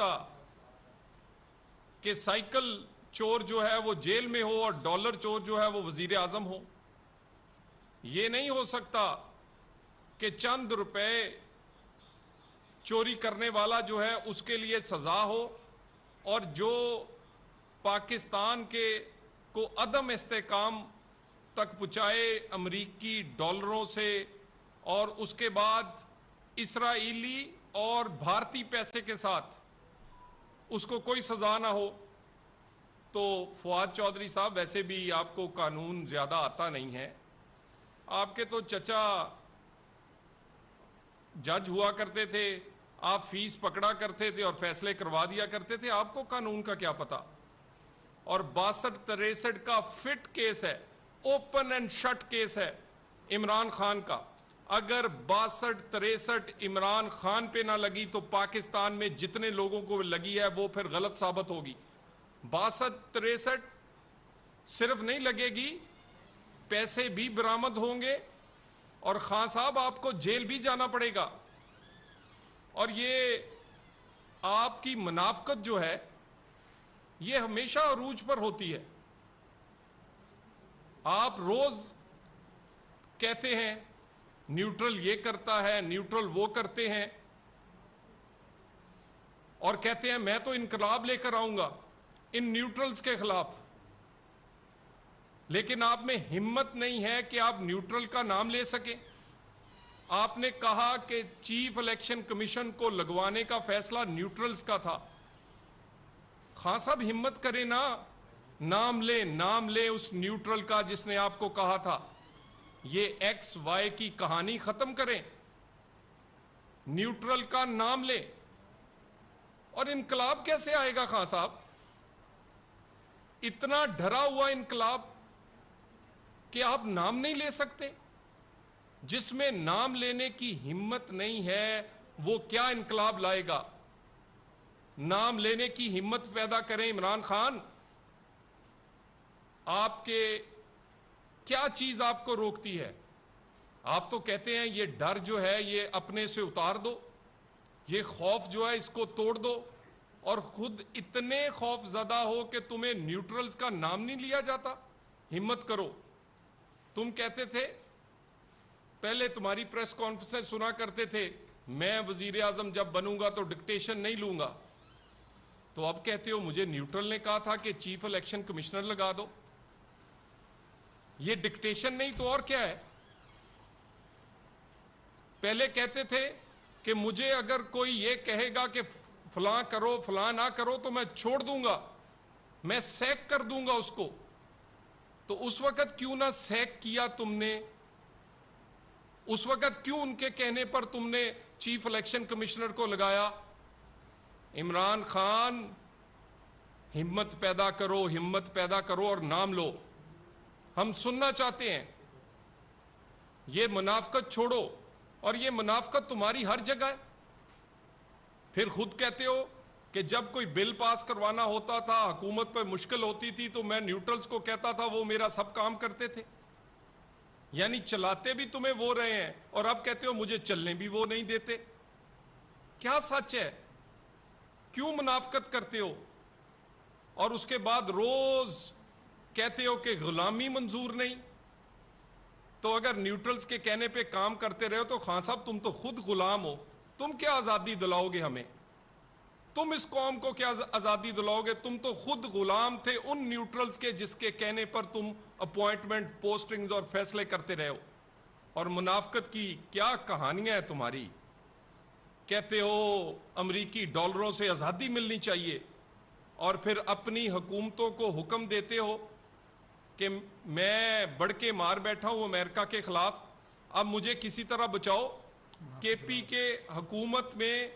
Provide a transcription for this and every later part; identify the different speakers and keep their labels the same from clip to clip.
Speaker 1: سکتا کہ سائیکل چور جو ہے وہ جیل میں ہو اور ڈالر چور جو ہے وہ وزیر اعظم ہو. یہ نہیں ہو سکتا کہ چند روپے چوری کرنے والا جو ہے اس کے لیے سزا ہو اور جو پاکستان کے کو عدم استحکام تک پہنچائے امریکی ڈالروں سے اور اس کے بعد اسرائیلی اور بھارتی پیسے کے ساتھ اس کو کوئی سزا نہ ہو. تو فواد چودھری صاحب ویسے بھی آپ کو قانون زیادہ آتا نہیں ہے. آپ کے تو چچا جج ہوا کرتے تھے, آپ فیس پکڑا کرتے تھے اور فیصلے کروا دیا کرتے تھے, آپ کو قانون کا کیا پتا. اور 62-63 کا فٹ کیس ہے, اوپن اینڈ شٹ کیس ہے عمران خان کا. اگر 62-63 عمران خان پہ نہ لگی تو پاکستان میں جتنے لوگوں کو لگی ہے وہ پھر غلط ثابت ہوگی. 62-63 صرف نہیں لگے گی, پیسے بھی برآمد ہوں گے اور خان صاحب آپ کو جیل بھی جانا پڑے گا. اور یہ آپ کی منافقت جو ہے یہ ہمیشہ عروج پر ہوتی ہے. آپ روز کہتے ہیں نیوٹرل یہ کرتا ہے, نیوٹرل وہ کرتے ہیں, اور کہتے ہیں میں تو انقلاب لے کر آؤں گا ان نیوٹرلز کے خلاف. لیکن آپ میں ہمت نہیں ہے کہ آپ نیوٹرل کا نام لے سکیں. آپ نے کہا کہ چیف الیکشن کمیشن کو لگوانے کا فیصلہ نیوٹرلز کا تھا. خان صاحب ہمت کریں نا, نام لیں اس نیوٹرل کا جس نے آپ کو کہا تھا. یہ ایکس وائی کی کہانی ختم کریں, نیوٹرل کا نام لیں. اور انقلاب کیسے آئے گا خان صاحب؟ اتنا ڈرا ہوا انقلاب کہ آپ نام نہیں لے سکتے. جس میں نام لینے کی ہمت نہیں ہے وہ کیا انقلاب لائے گا؟ نام لینے کی ہمت پیدا کریں عمران خان. آپ کے کیا چیز آپ کو روکتی ہے؟ آپ تو کہتے ہیں یہ ڈر جو ہے یہ اپنے سے اتار دو, یہ خوف جو ہے اس کو توڑ دو, اور خود اتنے خوف زدہ ہو کہ تمہیں نیوٹرلز کا نام نہیں لیا جاتا. ہمت کرو. تم کہتے تھے پہلے, تمہاری پریس کانفرنس سنا کرتے تھے میں وزیر اعظم جب بنوں گا تو ڈکٹیشن نہیں لوں گا. تو اب کہتے ہو مجھے نیوٹرل نے کہا تھا کہ چیف الیکشن کمشنر لگا دو. یہ ڈکٹیشن نہیں تو اور کیا ہے؟ پہلے کہتے تھے کہ مجھے اگر کوئی یہ کہے گا کہ فلاں کرو فلاں نہ کرو تو میں چھوڑ دوں گا, میں سیک کر دوں گا اس کو. تو اس وقت کیوں نہ سیک کیا تم نے؟ اس وقت کیوں ان کے کہنے پر تم نے چیف الیکشن کمشنر کو لگایا؟ عمران خان ہمت پیدا کرو, ہمت پیدا کرو اور نام لو. ہم سننا چاہتے ہیں. یہ منافقت چھوڑو, اور یہ منافقت تمہاری ہر جگہ ہے. پھر خود کہتے ہو کہ جب کوئی بل پاس کروانا ہوتا تھا, حکومت پہ مشکل ہوتی تھی تو میں نیوٹرلز کو کہتا تھا وہ میرا سب کام کرتے تھے. یعنی چلاتے بھی تمہیں وہ رہے ہیں اور اب کہتے ہو مجھے چلنے بھی وہ نہیں دیتے. کیا سچ ہے؟ کیوں منافقت کرتے ہو؟ اور اس کے بعد روز کہتے ہو کہ غلامی منظور نہیں. تو اگر نیوٹرلز کے کہنے پہ کام کرتے رہے تو خان صاحب تم تو خود غلام ہو. تم کیا آزادی دلاؤ گے ہمیں؟ تم اس قوم کو کیا آزادی دلاؤ گے؟ تم تو خود غلام تھے ان نیوٹرلز کے جس کے کہنے پر تم اپوائنٹمنٹ, پوسٹنگز اور فیصلے کرتے رہے ہو. اور منافقت کی کیا کہانیاں ہیں تمہاری. کہتے ہو امریکی ڈالروں سے آزادی ملنی چاہیے, اور پھر اپنی حکومتوں کو حکم دیتے ہو کہ میں بڑھ کے مار بیٹھا ہوں امریکہ کے خلاف, اب مجھے کسی طرح بچاؤ. کے پی کے حکومت میں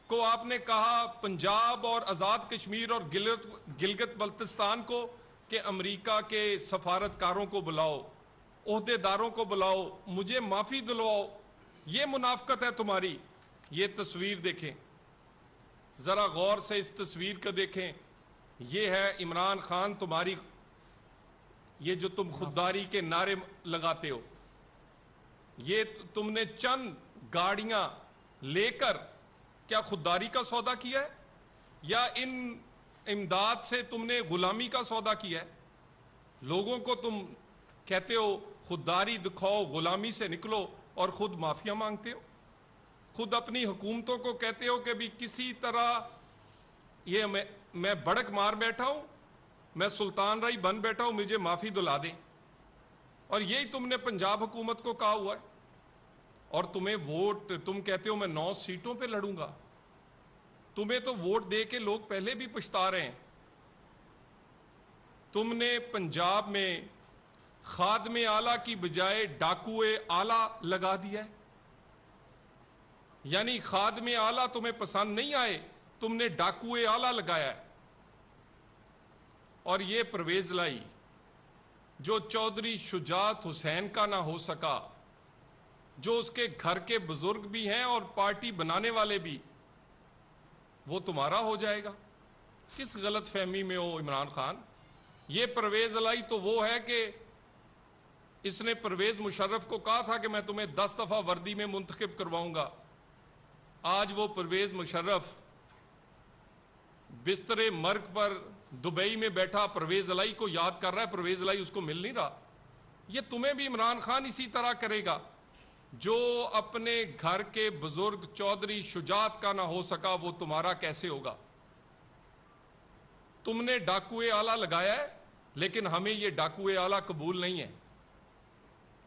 Speaker 1: کو آپ نے کہا پنجاب اور آزاد کشمیر اور گلگت بلتستان کو کہ امریکہ کے سفارتکاروں کو بلاؤ, عہدے داروں کو بلاؤ, مجھے معافی دلواؤ. یہ منافقت ہے تمہاری. یہ تصویر دیکھیں, ذرا غور سے اس تصویر کو دیکھیں. یہ ہے عمران خان تمہاری, یہ جو تم خودداری کے نعرے لگاتے ہو, یہ تم نے چند گاڑیاں لے کر کیا خودداری کا سودا کیا ہے؟ یا ان امداد سے تم نے غلامی کا سودا کیا ہے؟ لوگوں کو تم کہتے ہو خودداری دکھاؤ، غلامی سے نکلو، اور خود معافیا مانگتے ہو. خود اپنی حکومتوں کو کہتے ہو کہ بھی کسی طرح یہ میں بڑک مار بیٹھا ہوں، میں سلطان رائی بن بیٹھا ہوں، مجھے معافی دلا دیں. اور یہی تم نے پنجاب حکومت کو کہا ہوا ہے. اور تمہیں ووٹ، تم کہتے ہو میں 9 سیٹوں پہ لڑوں گا. تمہیں تو ووٹ دے کے لوگ پہلے بھی پچھتا رہے ہیں. تم نے پنجاب میں خادم اعلیٰ کی بجائے ڈاکوئے اعلیٰ لگا دیا ہے. یعنی خادم اعلیٰ تمہیں پسند نہیں آئے، تم نے ڈاکوئے اعلیٰ لگایا ہے. اور یہ پرویز لائی جو چودھری شجاعت حسین کا نہ ہو سکا، جو اس کے گھر کے بزرگ بھی ہیں اور پارٹی بنانے والے بھی، وہ تمہارا ہو جائے گا. کس غلط فہمی میں ہو عمران خان؟ یہ پرویز لائی تو وہ ہے کہ اس نے پرویز مشرف کو کہا تھا کہ میں تمہیں 10 دفعہ وردی میں منتخب کرواؤں گا. آج وہ پرویز مشرف بستر مرگ پر دبئی میں بیٹھا پرویز الائی کو یاد کر رہا ہے، پرویز الائی اس کو مل نہیں رہا. یہ تمہیں بھی عمران خان اسی طرح کرے گا. جو اپنے گھر کے بزرگ چودھری شجاعت کا نہ ہو سکا، وہ تمہارا کیسے ہوگا؟ تم نے ڈاکوئے آلہ لگایا ہے، لیکن ہمیں یہ ڈاکوئے آلہ قبول نہیں ہے.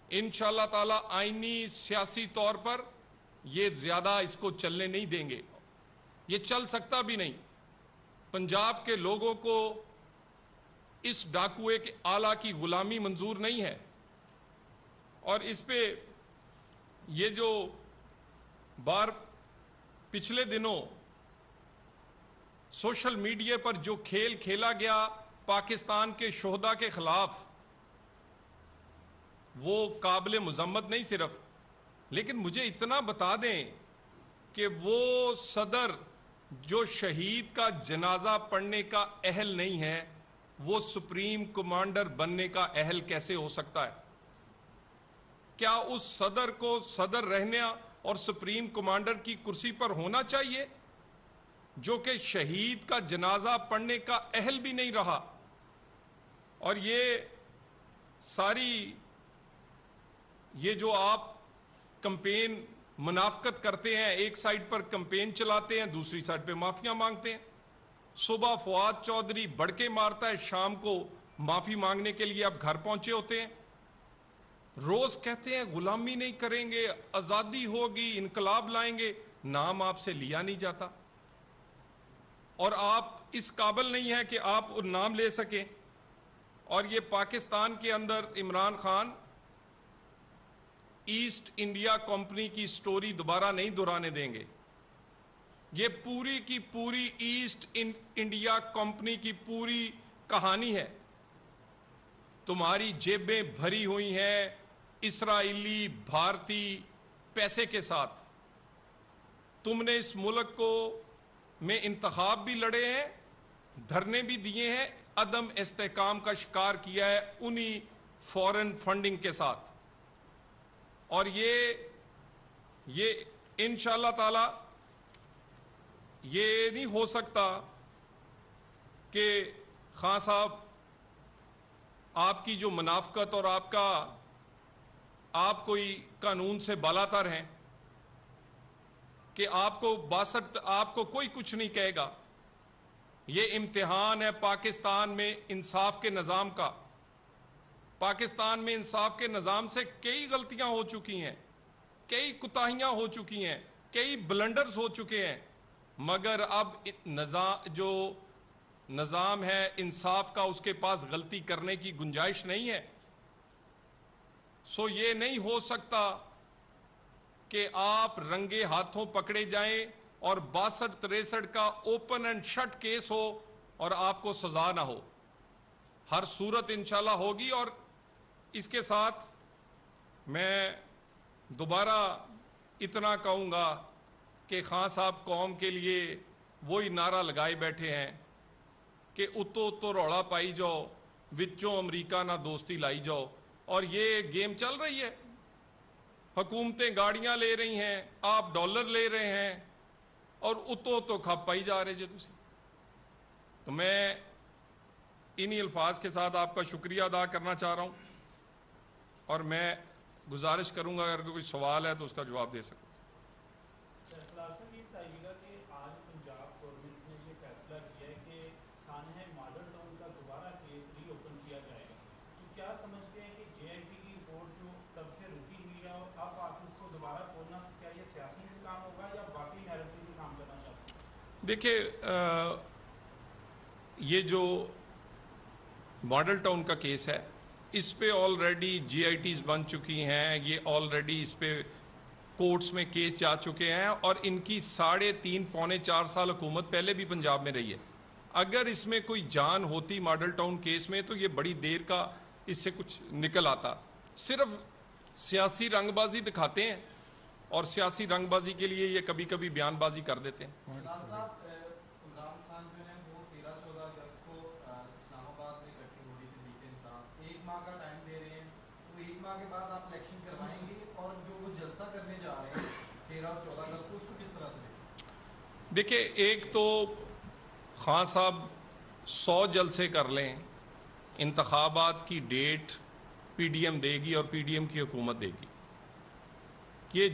Speaker 1: انشاءاللہ تعالی آئینی سیاسی طور پر یہ زیادہ اس کو چلنے نہیں دیں گے. یہ چل سکتا بھی نہیں. پنجاب کے لوگوں کو اس ڈاکوئے کے آلہ کی غلامی منظور نہیں ہے. اور اس پہ یہ جو پچھلے دنوں سوشل میڈیا پر جو کھیل کھیلا گیا پاکستان کے شہداء کے خلاف، وہ قابل مذمت نہیں صرف، لیکن مجھے اتنا بتا دیں کہ وہ صدر جو شہید کا جنازہ پڑھنے کا اہل نہیں ہے، وہ سپریم کمانڈر بننے کا اہل کیسے ہو سکتا ہے؟ کیا اس صدر کو صدر رہنے اور سپریم کمانڈر کی کرسی پر ہونا چاہیے جو کہ شہید کا جنازہ پڑھنے کا اہل بھی نہیں رہا؟ اور یہ ساری یہ جو آپ کمپین منافقت کرتے ہیں، ایک سائیڈ پر کمپین چلاتے ہیں، دوسری سائیڈ پہ معافیاں مانگتے ہیں. صبح فواد چودھری بڑکے مارتا ہے، شام کو معافی مانگنے کے لیے اب گھر پہنچے ہوتے ہیں. روز کہتے ہیں غلامی نہیں کریں گے، آزادی ہوگی، انقلاب لائیں گے. نام آپ سے لیا نہیں جاتا، اور آپ اس قابل نہیں ہیں کہ آپ نام لے سکیں. اور یہ پاکستان کے اندر Imran Khan East India Company کی سٹوری دوبارہ نہیں دہرانے دیں گے. یہ پوری کی پوری ایسٹ انڈیا کمپنی کی پوری کہانی ہے. تمہاری جیبیں بھری ہوئی ہیں اسرائیلی بھارتی پیسے کے ساتھ. تم نے اس ملک کو میں انتخاب بھی لڑے ہیں، دھرنے بھی دیے ہیں، عدم استحکام کا شکار کیا ہے انہی فورن فنڈنگ کے ساتھ. اور یہ انشاءاللہ تعالی یہ نہیں ہو سکتا کہ خان صاحب آپ کی جو منافقت اور آپ کوئی قانون سے بالاتر ہیں کہ آپ کو کوئی کچھ نہیں کہے گا. یہ امتحان ہے پاکستان میں انصاف کے نظام کا. پاکستان میں انصاف کے نظام سے کئی غلطیاں ہو چکی ہیں، کئی کوتاہیاں ہو چکی ہیں، کئی بلنڈرز ہو چکے ہیں، مگر اب جو نظام ہے انصاف کا، اس کے پاس غلطی کرنے کی گنجائش نہیں ہے. سو یہ نہیں ہو سکتا کہ آپ رنگے ہاتھوں پکڑے جائیں اور 62-63 کا اوپن اینڈ شٹ کیس ہو اور آپ کو سزا نہ ہو. ہر صورت انشاءاللہ ہوگی. اور اس کے ساتھ میں دوبارہ اتنا کہوں گا کہ خان صاحب قوم کے لیے وہی نعرہ لگائے بیٹھے ہیں کہ اتو اتو روڑا پائی جاؤ، وچوں امریکہ نہ دوستی لائی جاؤ. اور یہ گیم چل رہی ہے. حکومتیں گاڑیاں لے رہی ہیں، آپ ڈالر لے رہے ہیں، اور اتو اتو کھپ پائی جا رہے جی تسی. تو میں انہی الفاظ کے ساتھ آپ کا شکریہ ادا کرنا چاہ رہا ہوں اور میں گزارش کروں گا اگر کوئی سوال ہے تو اس کا جواب دے سکوں.
Speaker 2: سرفراز صاحب یہ بتائیے گا کہ آج پنجاب گورنمنٹ نے یہ فیصلہ کیا ہے کہ سانحہ ماڈل ٹاؤن کا دوبارہ کیس ری اوپن کیا جائے گا، تو کیا سمجھتے ہیں کہ جے اینڈ ٹی کی رپورٹ جو تب سے رکی ہوئی ہے اور اب آپ اس کو دوبارہ کھولنا، کیا یہ سیاسی انتظام ہوگا یا واقعی نیریٹو میں کام کرنا چاہتے ہیں؟
Speaker 1: دیکھیے یہ جو ماڈل ٹاؤن کا کیس ہے اس پہ آلریڈی جی آئی ٹیز بن چکی ہیں، یہ آلریڈی اس پہ کورٹس میں کیس جا چکے ہیں اور ان کی 3.5 پونے 4 سال حکومت پہلے بھی پنجاب میں رہی ہے. اگر اس میں کوئی جان ہوتی ماڈل ٹاؤن کیس میں تو یہ بڑی دیر کا اس سے کچھ نکل آتا. صرف سیاسی رنگ بازی دکھاتے ہیں اور سیاسی رنگ بازی کے لیے یہ کبھی کبھی بیان بازی کر دیتے ہیں.
Speaker 3: عمران خان جو ہے وہ 13-14 اگست کو اسلام آباد میں اکٹھے ہو رہی تھی کے انسان 1 ماہ کا ٹائم دے رہے ہیں، تو 1 ماہ کے بعد آپ الیکشن کروائیں گے اور جو وہ جلسہ کرنے جا رہے ہیں 13 اور 14 اگست کو اس کو کس طرح سے دیکھیں؟
Speaker 1: دیکھیں ایک تو خان صاحب 100 جلسے کر لیں، انتخابات کی ڈیٹ پی ڈی ایم دے گی اور پی ڈی ایم کی حکومت دے گی. یہ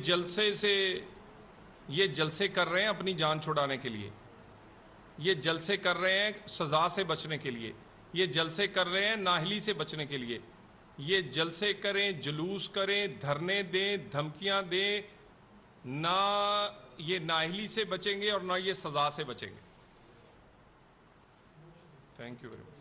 Speaker 1: جلسے کر رہے ہیں اپنی جان چھڑانے کے لیے، یہ جلسے کر رہے ہیں سزا سے بچنے کے لیے، یہ جلسے کر رہے ہیں نااہلی سے بچنے کے لیے. یہ جلسے کریں، جلوس کریں، دھرنے دیں، دھمکیاں دیں، نہ یہ نااہلی سے بچیں گے اور نہ یہ سزا سے بچیں گے. Thank you very much.